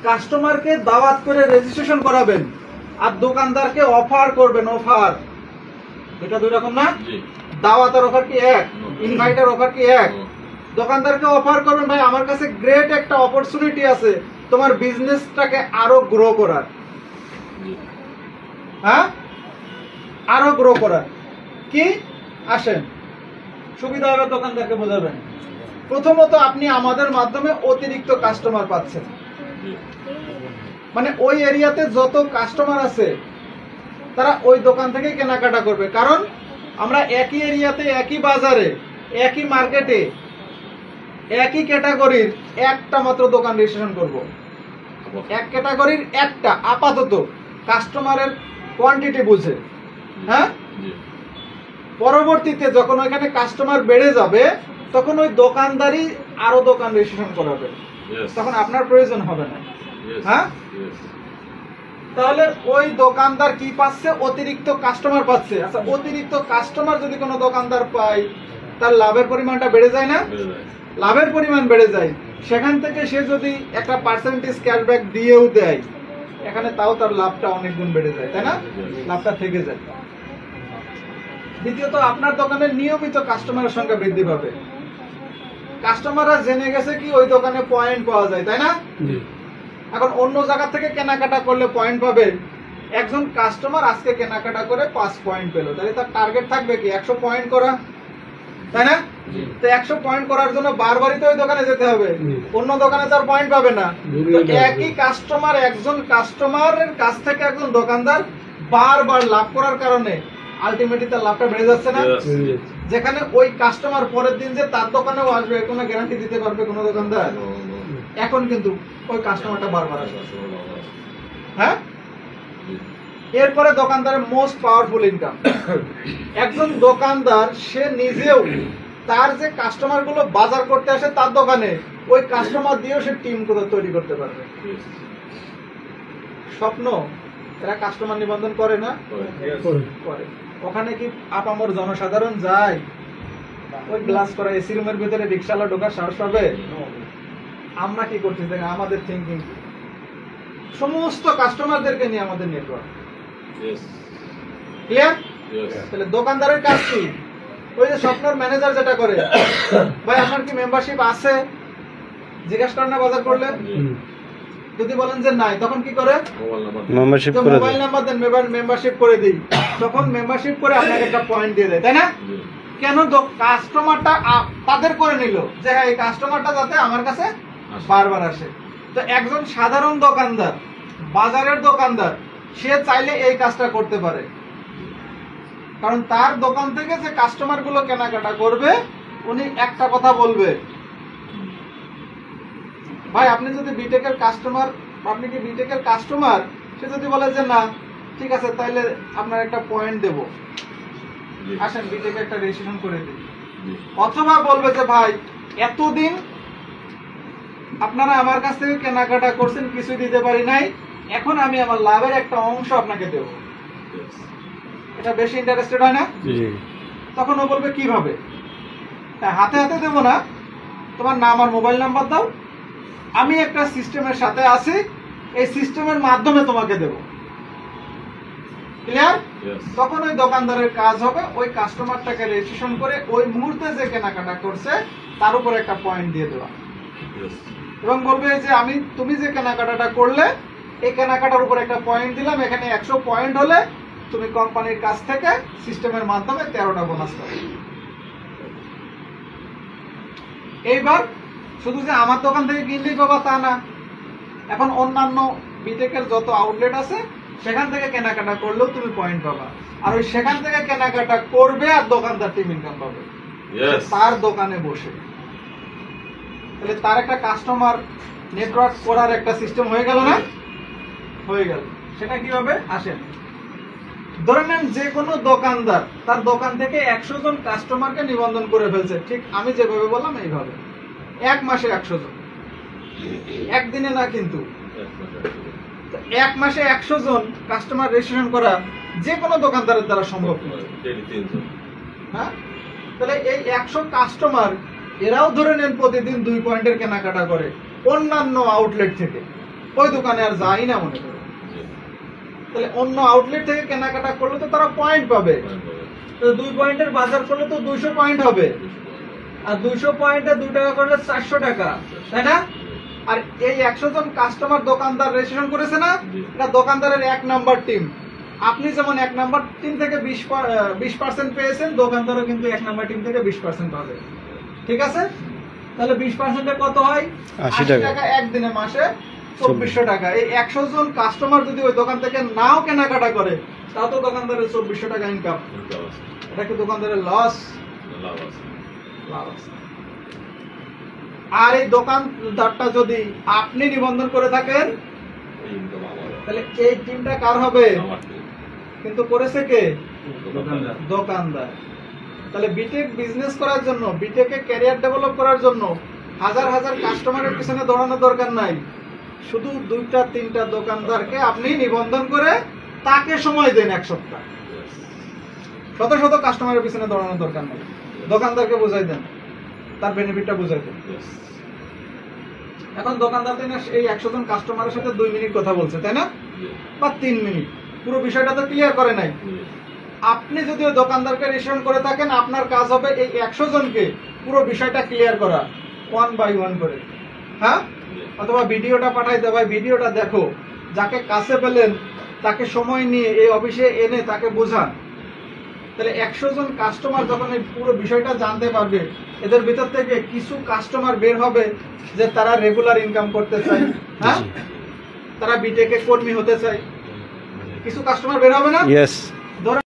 কাস্টমারকে দাওয়াত করে রেজিস্ট্রেশন করাবেন আর দোকানদারকে অফার করবেন। অফার এটা দুই রকম না? দাওয়াতের অফার কি এক, ইনভাইটের অফার কি এক? দোকানদারকে অফার করবেন, ভাই আমার কাছে গ্রেট একটা অপরচুনিটি আছে তোমার বিজনেসটাকে আরো গ্রো করার, হ্যাঁ আরো গ্রো করার। কি আসেন সুবিধা হবে দোকানদারকে বোঝাবেন। প্রথমত আপনি আমাদের মাধ্যমে অতিরিক্ত কাস্টমার পাচ্ছেন, মানে ওই এরিয়াতে যত কাস্টমার আছে তারা ওই দোকান থেকেই কেনাকাটা করবে। কারণ আমরা একই এরিয়াতে, একই বাজারে, একই মার্কেটে, একই ক্যাটাগরির একটা মাত্র দোকান রেজিস্ট্রেশন করব। এক ক্যাটাগরির একটা, আপাতত কাস্টমারের কোয়ান্টিটি বুঝে, হ্যাঁ। পরবর্তীতে যখন ওইখানে কাস্টমার বেড়ে যাবে তখন ওই দোকানদারই আরো দোকান রেজিস্ট্রেশন করাবে, তখন আপনার প্রয়োজন হবে না, হ্যাঁ। তাহলে ওই দোকানদার কি পাচ্ছে? অতিরিক্ত কাস্টমার পাচ্ছে। আচ্ছা, অতিরিক্ত কাস্টমার যদি কোনো দোকানদার পায় তার লাভের পরিমাণটা বেড়ে যায় না? লাভের পরিমাণ বেড়ে যায়। সেখান থেকে সে যদি একটা পার্সেন্টেজ ক্যাশব্যাক দিয়েও দেয় এখানে, তাও তার লাভটা অনেক গুণ বেড়ে যায়, তাই না? লাভটা থেকে যায়। দ্বিতীয়ত, আপনার দোকানের নিয়মিত কাস্টমারের সংখ্যা বৃদ্ধি পাবে। কাস্টমাররা জেনে গেছে কি ওই দোকানে পয়েন্ট পাওয়া যায়, তাই না? এখন অন্য জায়গা থেকে কেনাকাটা করলে পয়েন্ট পাবে। একজন কাস্টমার আজকে কেনাকাটা করে 5 পয়েন্ট পেল, তাহলে তার টার্গেট থাকবে কি 100 পয়েন্ট করা, তাই না? তো 100 পয়েন্ট করার জন্য বারবারই তো ওই দোকানে যেতে হবে, অন্য দোকানে তার পয়েন্ট পাবে না। তো একই কাস্টমার, একজন কাস্টমারের কাছ থেকে একজন দোকানদার বারবার লাভ করার কারণে আলটিমেটলি তার লাভটা বেড়ে যাচ্ছে না? যেখানে ওই কাস্টমার পরের দিন যে তার দোকানেও আসবে কোনো গ্যারান্টি দিতে পারবে কোনো দোকানদার? এখন কিন্তু ওই কাস্টমারটা বারবার আসবে, হ্যাঁ। এরপরে দোকানদারের মোস্ট পাওয়ারফুল ইনকাম। একজন দোকানদার সে নিজেও তার যে কাস্টমার গুলো বাজার করতে আসে তার দোকানে, ওই কাস্টমার দিয়েও সে টিম তৈরি করতে পারবে। স্বপ্ন এরা কাস্টমার নিবন্ধন করে না? করে। ওখানে কি আপামর জনসাধারণ যায়? ওই গ্লাস করা এসি রুমের ভিতরে রিক্সাওয়ালা ঢোকার সাহস পাবে? আমরা কি করছি দেখেন, আমাদের থিঙ্কিং সমস্ত কাস্টমারদেরকে নিয়ে আমাদের নেটওয়ার্ক। ক্লিয়ার? তাহলে দোকানদারের কাজ কি? ওই যে স্বপ্নর ম্যানেজার যেটা করে, ভাই আপনার কি মেম্বারশিপ আছে জিজ্ঞাসা করেন না বাজার করলে? যদি বলেন যে নাই, তখন কি করে? মোবাইল নাম্বার দেন, মেম্বারশিপ করে দিই। তখন মেম্বারশিপ করে আপনাকে একটা পয়েন্ট দিয়ে দেয়, তাই না? কেন? কাস্টমারটা তাদের করে নিল যে হ্যাঁ এই কাস্টমারটা যাতে আমার কাছে বারবার আসে। তো একজন সাধারণ দোকানদার, বাজারের দোকানদার, সে চাইলে এই কাজটা করতে পারে। কারণ তার দোকান থেকে যে কাস্টমার গুলো কেনাকাটা করবে উনি একটা কথা বলবে, ভাই আপনি যদি বিটেকের কাস্টমার, আপনি কি বিটেকের কাস্টমার? সে যদি বলে যে না, ঠিক আছে তাইলে আপনার একটা পয়েন্ট দেব, আসেন বিটেকে একটা রেজিস্ট্রেশন করে দিই। অথবা বলবে যে ভাই এতদিন আপনারা আমার কাছ থেকে কেনাকাটা করছেন, কিছু দিতে পারি নাই, এখন আমি আমার লাভের একটা অংশ আপনাকে দেব। এটা বেশি ইন্টারেস্টেড হয় না? তখন ও বলবে কিভাবে? হাতে হাতে দেবো না, তোমার নাম আর মোবাইল নাম্বার দাও, আমি একটা সিস্টেমের সাথে আছি, এই সিস্টেমের মাধ্যমে তোমাকে দেব। ক্লিয়ার? তখন ওই দোকানদারের কাজ হবে ওই কাস্টমারটাকে রেজিস্ট্রেশন করে ওই মুহূর্তে যে কেনাকাটা করছে তার উপর একটা পয়েন্ট দিয়ে দেওয়া, এবং বলবে যে আমি, তুমি যে কেনাকাটাটা করলে এই কেনাকাটার উপর একটা পয়েন্ট দিলাম, এখানে 100 পয়েন্ট হলে তুমি কোম্পানির কাছ থেকে সিস্টেমের মাধ্যমে 13টা বোনাস পাবে। এইবার শুধু যে আমার দোকান থেকে কিনলেই পাবা তা না, এখন অন্যান্য বিটেকের যত আউটলেট আছে সেখান থেকে কেনাকাটা করলেও তুমি পয়েন্ট পাবা। আর ওই সেখান থেকে কেনাকাটা করবে আর দোকানদার টিম ইনকাম পাবে তার দোকানে বসে। তাহলে তার একটা কাস্টমার নেটওয়ার্ক করার একটা সিস্টেম হয়ে গেল না? হয়ে গেল। সেটা কিভাবে? আসেন, ধরে নেন যে কোনো দোকানদার তার দোকান থেকে 100 জন কাস্টমারকে নিবন্ধন করে ফেলছে, ঠিক আমি যেভাবে বললাম এইভাবে। 1 মাসে 100 জন, একদিনে না কিন্তু। 1 মাসে 100 জন কাস্টমার রেজিস্ট্রেশন করা যে কোনো দোকানদারের দ্বারা সম্ভব। হ্যাঁ, তাহলে এই 100 কাস্টমার এরাও ধরে নেন প্রতিদিন 2 পয়েন্টের কেনাকাটা করে অন্যান্য আউটলেট থেকে, ওই দোকানে আর যাই না মনে করো। তাহলে অন্য আউটলেট থেকে কেনাকাটা করলে তো তারা পয়েন্ট পাবে, 2 পয়েন্টের বাজার করলে তো 200 পয়েন্ট হবে, আর 200 পয়েন্টে 2 টাকা করলে 400 টাকা, তাই না? আর এই 100 জন কাস্টমার দোকানদার রেজিস্ট্রেশন করেছে না, এটা দোকানদারের 1 নাম্বার টিম। আপনি যেমন 1 নাম্বার টিম থেকে 20% পেয়েছেন, দোকানদারও কিন্তু 1 নাম্বার টিম থেকে 20% পাবে। ঠিক আছে? তাহলে 20% কত হয়? 80 টাকা একদিনে, মাসে 2400 টাকা। এই 100 জন কাস্টমার যদি ওই দোকান থেকে নাও কেনাকাটা করে, তাও তো দোকানদারের 2400 টাকা ইনকাম। এটা কি দোকানদারের লস? লাভ আছে। আর এই দোকানদারটা যদি আপনি নিবন্ধন করে থাকেন, তাহলে এই টিমটা কার হবে? কিন্তু করেছে কে? দোকানদার। তাহলে বিটেক বিজনেস করার জন্য, বিটেকে ক্যারিয়ার ডেভেলপ করার জন্য হাজার হাজার কাস্টমারের পিছনে দৌড়ানোর দরকার নাই। শুধু 2-3টা দোকানদারকে আপনি নিবন্ধন করে তাকে সময় দেন 1 সপ্তাহ। শত শত কাস্টমারের পিছনে দৌড়ানোর দরকার নাই, দোকানদারকে বুঝাই দেন, তার বেনিফিটটা বুঝাই দেন। এখন দোকানদার এই 100 জন কাস্টমারের সাথে 2 মিনিট কথা বলছে, তাই না? বা 3 মিনিট, পুরো বিষয়টা তো ক্লিয়ার করে নাই। আপনি যদি ওই দোকানদারকে রেজিস্ট্রেশন করে থাকেন, আপনার কাজ হবে এই 100 জনকে পুরো বিষয়টা ক্লিয়ার করা, 1 বাই 1 করে। হ্যাঁ, অথবা ভিডিওটা পাঠাই দেওয়া, ভিডিওটা দেখো, যাকে কাছে পেলেন তাকে সময় নিয়ে এই অফিসে এনে তাকে বোঝান। তাহলে 100 জন কাস্টমার যখন এই পুরো বিষয়টা জানতে পারবে, এদের ভিতর থেকে কিছু কাস্টমার বের হবে যে তারা রেগুলার ইনকাম করতে চায়, হ্যাঁ, তারা বিটেকে কর্মী হতে চায়। কিছু কাস্টমার বের হবে না?